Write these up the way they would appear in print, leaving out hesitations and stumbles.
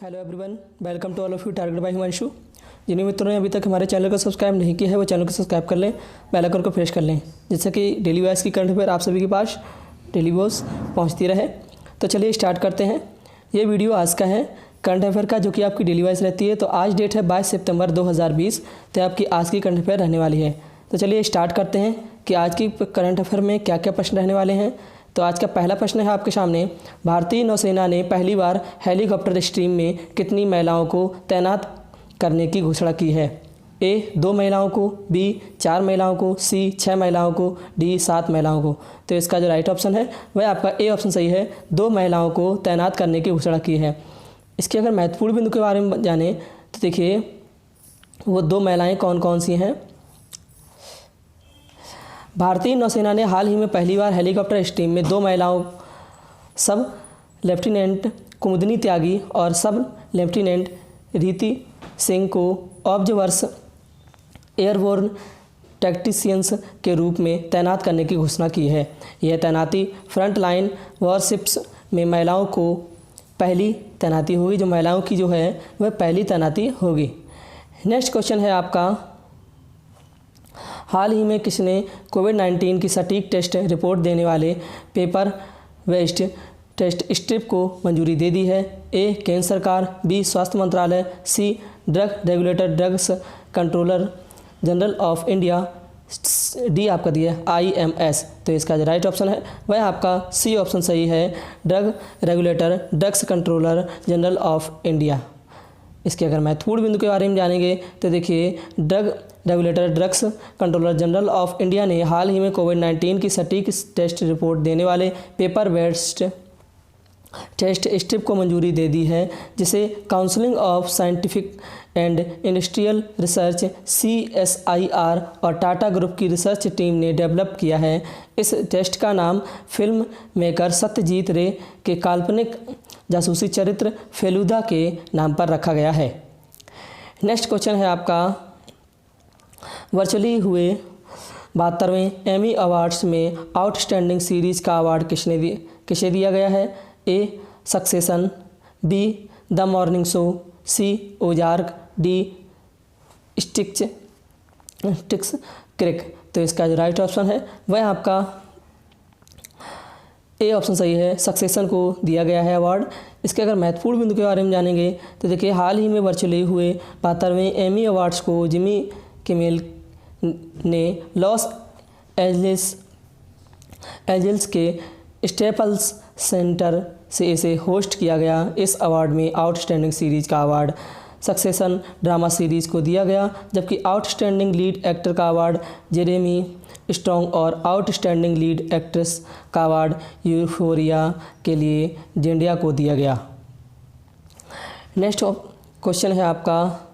Hello everyone, welcome to all of you. Target by Himanshu. जिन मित्रों ने अभी तक हमारे चैनल को सब्सक्राइब नहीं किया है वो चैनल को सब्सक्राइब कर लें, बेल आइकन को प्रेस कर लें, जिससे कि डेली वाइज की करंट अफेयर आप सभी के पास डेली वॉइस पहुंचती रहे। तो चलिए स्टार्ट करते हैं। ये वीडियो आज का है करंट अफेयर का, जो कि आपकी डेली वाइज रहती है। तो आज डेट है 22 सितंबर 2020, तो आपकी आज की करंट अफेयर रहने वाली है। तो चलिए स्टार्ट करते हैं कि आज की करंट अफेयर में क्या क्या प्रश्न रहने वाले हैं। तो आज का पहला प्रश्न है आपके सामने, भारतीय नौसेना ने पहली बार हेलीकॉप्टर स्ट्रीम में कितनी महिलाओं को तैनात करने की घोषणा की है? ए 2 महिलाओं को, बी 4 महिलाओं को, सी 6 महिलाओं को, डी 7 महिलाओं को। तो इसका जो राइट ऑप्शन है वह आपका ए ऑप्शन सही है, 2 महिलाओं को तैनात करने की घोषणा की है। इसके अगर महत्वपूर्ण बिंदु के बारे में जाने तो देखिए वो 2 महिलाएँ कौन कौन सी हैं। भारतीय नौसेना ने हाल ही में पहली बार हेलीकॉप्टर स्ट्रीम में 2 महिलाओं, सब लेफ्टिनेंट कुमुदनी त्यागी और सब लेफ्टिनेंट रीति सिंह को ऑब्जर्वर्स एयरबोर्न टैक्टिशियंस के रूप में तैनात करने की घोषणा की है। यह तैनाती फ्रंट लाइन वॉरशिप्स में महिलाओं को पहली तैनाती होगी, जो महिलाओं की जो है वह पहली तैनाती होगी। नेक्स्ट क्वेश्चन है आपका, हाल ही में किसने कोविड-19 की सटीक टेस्ट रिपोर्ट देने वाले पेपर वेस्ट टेस्ट स्ट्रिप को मंजूरी दे दी है? ए केंद्र सरकार, बी स्वास्थ्य मंत्रालय, C drug regulator drugs controller general of India, D आपका दिया IMS। तो इसका जो राइट ऑप्शन है वह आपका सी ऑप्शन सही है, drug regulator drugs controller general of India. इसके अगर महत्वपूर्ण बिंदु के बारे में जानेंगे तो देखिए drug regulator drugs controller general of India ने हाल ही में कोविड-19 की सटीक टेस्ट रिपोर्ट देने वाले पेपर बेस्ड टेस्ट स्ट्रिप को मंजूरी दे दी है, जिसे council of scientific and industrial research CSIR और टाटा ग्रुप की रिसर्च टीम ने डेवलप किया है। इस टेस्ट का नाम फिल्म मेकर सत्यजीत रे के काल्पनिक जासूसी चरित्र फेलुदा के नाम पर रखा गया है। नेक्स्ट क्वेश्चन है आपका, वर्चुअली हुए 72वें एमी अवार्ड्स में आउटस्टैंडिंग सीरीज़ का अवार्ड किसे दिया गया है? A Succession, B The Morning Show, C Ozark, D Schitt's Creek. तो इसका जो राइट ऑप्शन है वह आपका ए ऑप्शन सही है, सक्सेशन को दिया गया है अवार्ड। इसके अगर महत्वपूर्ण बिंदु के बारे में जानेंगे तो देखिए हाल ही में वर्चुअली हुए 72वें एमी अवार्ड्स को जिमी किमेल ने लॉस एंजल्स के स्टेपल्स सेंटर से इसे होस्ट किया गया। इस अवार्ड में आउटस्टैंडिंग सीरीज़ का अवार्ड सक्सेशन ड्रामा सीरीज़ को दिया गया, जबकि आउटस्टैंडिंग लीड एक्टर का अवार्ड जेरेमी स्ट्रॉन्ग और आउटस्टैंडिंग लीड एक्ट्रेस का अवार्ड यूफोरिया के लिए जेंडिया को दिया गया। नेक्स्ट क्वेश्चन है आपका,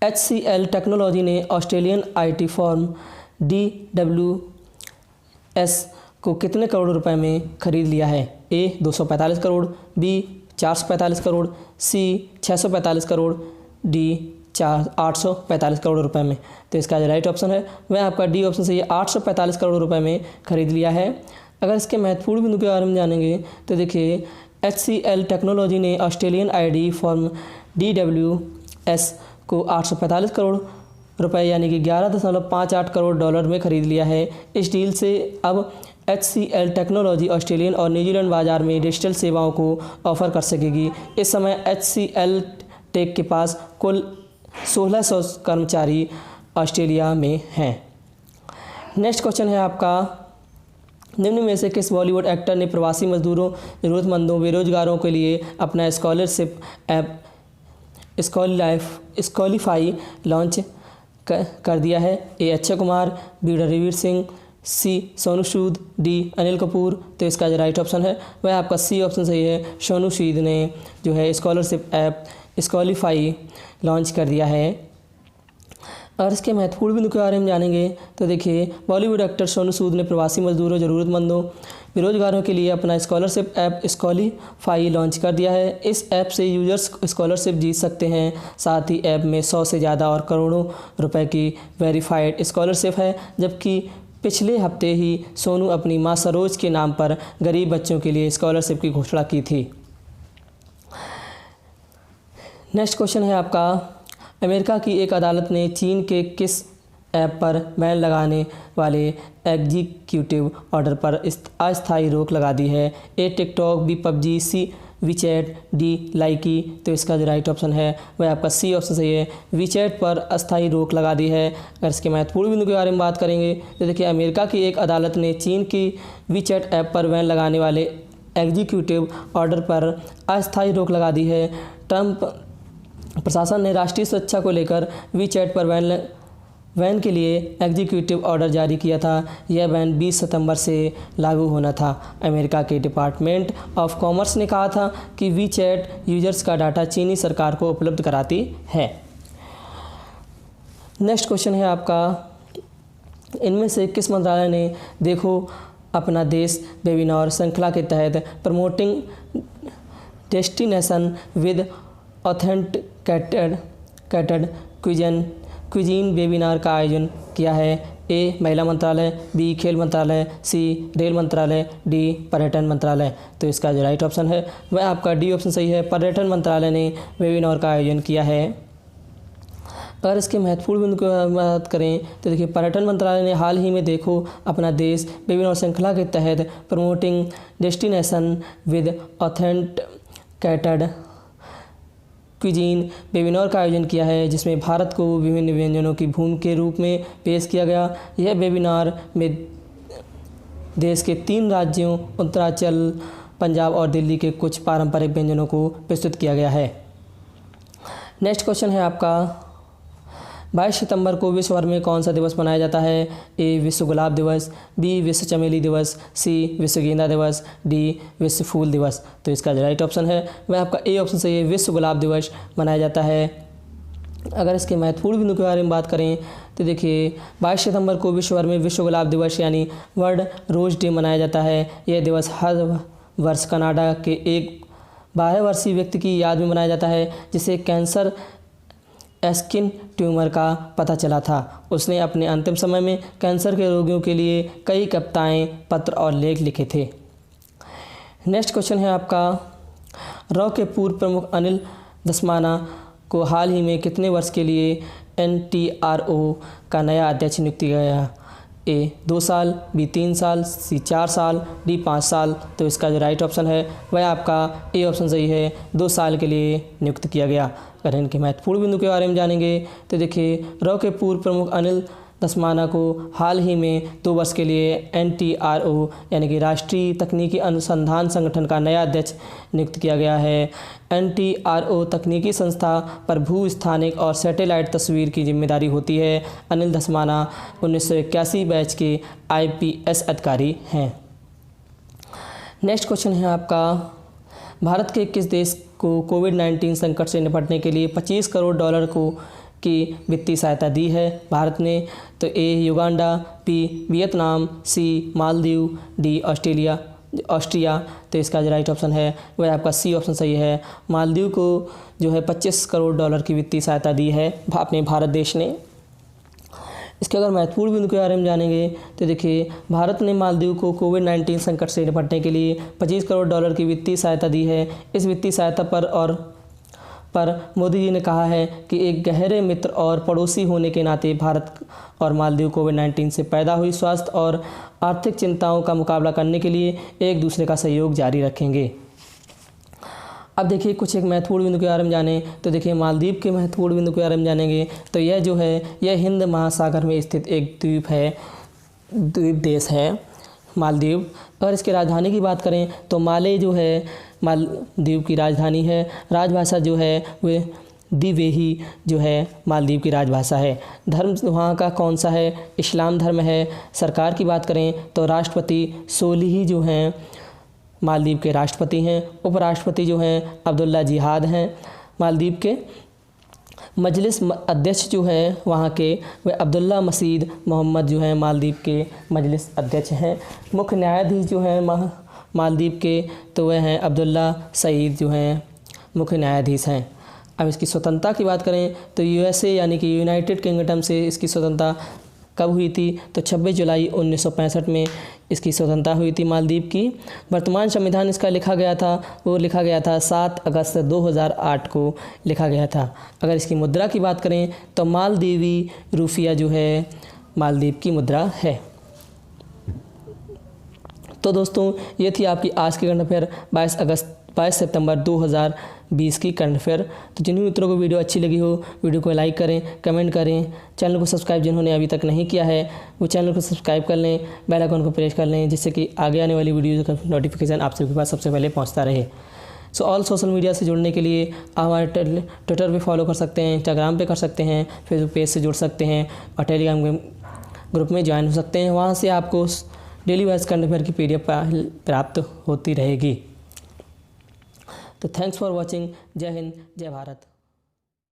HCL टेक्नोलॉजी ने ऑस्ट्रेलियन IT फर्म DWS को कितने करोड़ रुपए में खरीद लिया है? ए 245 करोड़, बी 445 करोड़, सी 645 करोड़, डी 845 करोड़ रुपए में। तो इसका जो राइट ऑप्शन है वह आपका डी ऑप्शन से ये 845 करोड़ रुपए में खरीद लिया है। अगर इसके महत्वपूर्ण बिंदु के बारे में जानेंगे तो देखिए HCL टेक्नोलॉजी ने ऑस्ट्रेलियन ID फर्म DWS को 845 करोड़ रुपए यानी कि 11.58 करोड़ डॉलर में खरीद लिया है। इस डील से अब HCL टेक्नोलॉजी ऑस्ट्रेलियन और न्यूजीलैंड बाजार में डिजिटल सेवाओं को ऑफर कर सकेगी। इस समय HCL टेक के पास कुल 1600 कर्मचारी ऑस्ट्रेलिया में हैं। नेक्स्ट क्वेश्चन है आपका, निम्न में से किस बॉलीवुड एक्टर ने प्रवासी मजदूरों, ज़रूरतमंदों, बेरोजगारों के लिए अपना स्कॉलरशिप ऐप स्कॉलीफाई लॉन्च कर दिया है? ए अक्षय कुमार, बी रणवीर सिंह, सी सोनू सूद, डी अनिल कपूर। तो इसका जो राइट ऑप्शन है वह आपका सी ऑप्शन सही है, सोनू सूद ने जो है स्कॉलरशिप ऐप स्कॉलीफाई लॉन्च कर दिया है। और इसके महत्वपूर्ण बिंदु के बारे में जानेंगे तो देखिए बॉलीवुड एक्टर सोनू सूद ने प्रवासी मजदूरों, ज़रूरतमंदों, बेरोजगारों के लिए अपना स्कॉलरशिप ऐप स्कॉलीफाई लॉन्च कर दिया है। इस ऐप से यूजर्स स्कॉलरशिप जीत सकते हैं। साथ ही ऐप में 100 से ज़्यादा और करोड़ों रुपए की वेरीफाइड स्कॉलरशिप है, जबकि पिछले हफ्ते ही सोनू अपनी मां सरोज के नाम पर गरीब बच्चों के लिए स्कॉलरशिप की घोषणा की थी। नेक्स्ट क्वेश्चन है आपका, अमेरिका की एक अदालत ने चीन के किस ऐप पर बैन लगाने वाले एग्जीक्यूटिव ऑर्डर पर अस्थायी रोक लगा दी है? ए टिकटॉक, बी पबजी, सी वीचैट, डी लाइकी। तो इसका जो राइट ऑप्शन है वह आपका सी ऑप्शन सही है, वीचैट पर अस्थायी रोक लगा दी है। अगर इसके महत्वपूर्ण बिंदु के बारे में बात करेंगे तो देखिए, अमेरिका की एक अदालत ने चीन की वीचैट ऐप पर बैन लगाने वाले एग्जीक्यूटिव ऑर्डर पर अस्थायी रोक लगा दी है। ट्रंप प्रशासन ने राष्ट्रीय सुरक्षा को लेकर वीचैट पर बैन के लिए एग्जीक्यूटिव ऑर्डर जारी किया था। यह बैन 20 सितंबर से लागू होना था। अमेरिका के डिपार्टमेंट ऑफ कॉमर्स ने कहा था कि वीचैट यूजर्स का डाटा चीनी सरकार को उपलब्ध कराती है। नेक्स्ट क्वेश्चन है आपका, इनमें से किस मंत्रालय ने देखो अपना देश वेबिनार श्रृंखला के तहत promoting destination with authenticated cuisine webinar का आयोजन किया है? ए महिला मंत्रालय, बी खेल मंत्रालय, सी रेल मंत्रालय, डी पर्यटन मंत्रालय। तो इसका जो राइट ऑप्शन है वह आपका डी ऑप्शन सही है, पर्यटन मंत्रालय ने वेबिनार का आयोजन किया है। अगर इसके महत्वपूर्ण बिंदु की बात करें तो देखिए, पर्यटन मंत्रालय ने हाल ही में देखो अपना देश वेबिनार श्रृंखला के तहत promoting destination with authenticated cuisine webinar का आयोजन किया है, जिसमें भारत को विभिन्न व्यंजनों की भूमि के रूप में पेश किया गया। यह वेबिनार में देश के 3 राज्यों उत्तरांचल, पंजाब और दिल्ली के कुछ पारंपरिक व्यंजनों को प्रस्तुत किया गया है। नेक्स्ट क्वेश्चन है आपका, 22 सितंबर को विश्व भर में कौन सा दिवस मनाया जाता है? ए विश्व गुलाब दिवस, बी विश्व चमेली दिवस, सी विश्व गेंदा दिवस, डी विश्व फूल दिवस। तो इसका जो राइट ऑप्शन है वह आपका ए ऑप्शन सही है, विश्व गुलाब दिवस मनाया जाता है। अगर इसके महत्वपूर्ण बिंदु के बारे में बात करें तो देखिए, 22 सितंबर को विश्व भर में विश्व गुलाब दिवस यानी वर्ल्ड रोज डे मनाया जाता है। यह दिवस हर वर्ष कनाडा के एक 12 वर्षीय व्यक्ति की याद में मनाया जाता है, जिसे कैंसर स्किन ट्यूमर का पता चला था। उसने अपने अंतिम समय में कैंसर के रोगियों के लिए कई कविताएं, पत्र और लेख लिखे थे। नेक्स्ट क्वेश्चन है आपका, रॉ के पूर्व प्रमुख अनिल दसमाना को हाल ही में कितने वर्ष के लिए NTRO का नया अध्यक्ष नियुक्त किया गया? ए 2 साल, बी 3 साल, सी 4 साल, डी 5 साल। तो इसका जो राइट ऑप्शन है वह आपका ए ऑप्शन सही है, 2 साल के लिए नियुक्त किया गया। अगर इनके महत्वपूर्ण बिंदु के बारे में जानेंगे तो देखिए, रॉ के पूर्व प्रमुख अनिल दसमाना को हाल ही में 2 वर्ष के लिए NTRO यानी कि राष्ट्रीय तकनीकी अनुसंधान संगठन का नया अध्यक्ष नियुक्त किया गया है। NTRO तकनीकी संस्था पर भू-स्थानिक और सैटेलाइट तस्वीर की जिम्मेदारी होती है। अनिल दसमाना 1981 बैच के IPS अधिकारी हैं। नेक्स्ट क्वेश्चन है आपका, भारत के किस देश को कोविड-19 संकट से निपटने के लिए $25 करोड़ की वित्तीय सहायता दी है भारत ने? तो ए युगांडा, बी वियतनाम, सी मालदीव, डी ऑस्ट्रिया। तो इसका जो राइट ऑप्शन है वह आपका सी ऑप्शन सही है, मालदीव को जो है $25 करोड़ की वित्तीय सहायता दी है अपने भारत देश ने। इसके अगर महत्वपूर्ण बिंदु के बारे में जानेंगे तो देखिए, भारत ने मालदीव को कोविड-19 संकट से निपटने के लिए $25 करोड़ की वित्तीय सहायता दी है। इस वित्तीय सहायता पर मोदी जी ने कहा है कि एक गहरे मित्र और पड़ोसी होने के नाते भारत और मालदीव कोविड-19 से पैदा हुई स्वास्थ्य और आर्थिक चिंताओं का मुकाबला करने के लिए एक दूसरे का सहयोग जारी रखेंगे। अब देखिए, कुछ एक महत्वपूर्ण बिंदु के बारे में जाने तो देखिए, मालदीव के महत्वपूर्ण बिंदु के बारे में जानेंगे तो यह जो है यह हिंद महासागर में स्थित एक द्वीप देश है मालदीव। अगर इसकी राजधानी की बात करें तो माले जो है मालदीव की राजधानी है। राजभाषा जो है वह दिवेही जो है मालदीव की राजभाषा है। धर्म वहाँ का कौन सा है? इस्लाम धर्म है। सरकार की बात करें तो राष्ट्रपति सोलिह जो हैं मालदीव के राष्ट्रपति हैं। उपराष्ट्रपति जो हैं अब्दुल्ला जिहाद हैं मालदीव के। मजलिस अध्यक्ष जो है वहाँ के वह अब्दुल्ला मसीद मोहम्मद जो हैं मालदीव के मजलिस अध्यक्ष हैं। मुख्य न्यायाधीश जो हैं मालदीव के तो वह हैं अब्दुल्ला सईद जो हैं मुख्य न्यायाधीश हैं। अब इसकी स्वतंत्रता की बात करें तो USA यानी कि यूनाइटेड किंगडम से इसकी स्वतंत्रता कब हुई थी? तो 26 जुलाई 1965 में इसकी स्वतंत्रता हुई थी मालदीव की। वर्तमान संविधान इसका लिखा गया था, वो लिखा गया था 7 अगस्त 2008 को लिखा गया था। अगर इसकी मुद्रा की बात करें तो मालदीवी रुपया जो है मालदीव की मुद्रा है। तो दोस्तों ये थी आपकी आज की करंट अफेयर 22 सितंबर 2020 की करंट अफेयर। तो जिन मित्रों को वीडियो अच्छी लगी हो, वीडियो को लाइक करें, कमेंट करें, चैनल को सब्सक्राइब जिन्होंने अभी तक नहीं किया है वो चैनल को सब्सक्राइब कर लें, बेल आइकन को प्रेस कर लें, जिससे कि आगे आने वाली वीडियो का नोटिफिकेशन आप सबके पास सबसे पहले पहुँचता रहे। सो ऑल सोशल मीडिया से जुड़ने के लिए आप हमारे ट्विटर पे फॉलो कर सकते हैं, इंस्टाग्राम पे कर सकते हैं, फेसबुक पेज से जुड़ सकते हैं और टेलीग्राम ग्रुप में ज्वाइन हो सकते हैं। वहाँ से आपको डेली वाइज करंट अफेयर की PDF प्राप्त होती रहेगी। तो थैंक्स फॉर वॉचिंग। जय हिंद, जय भारत।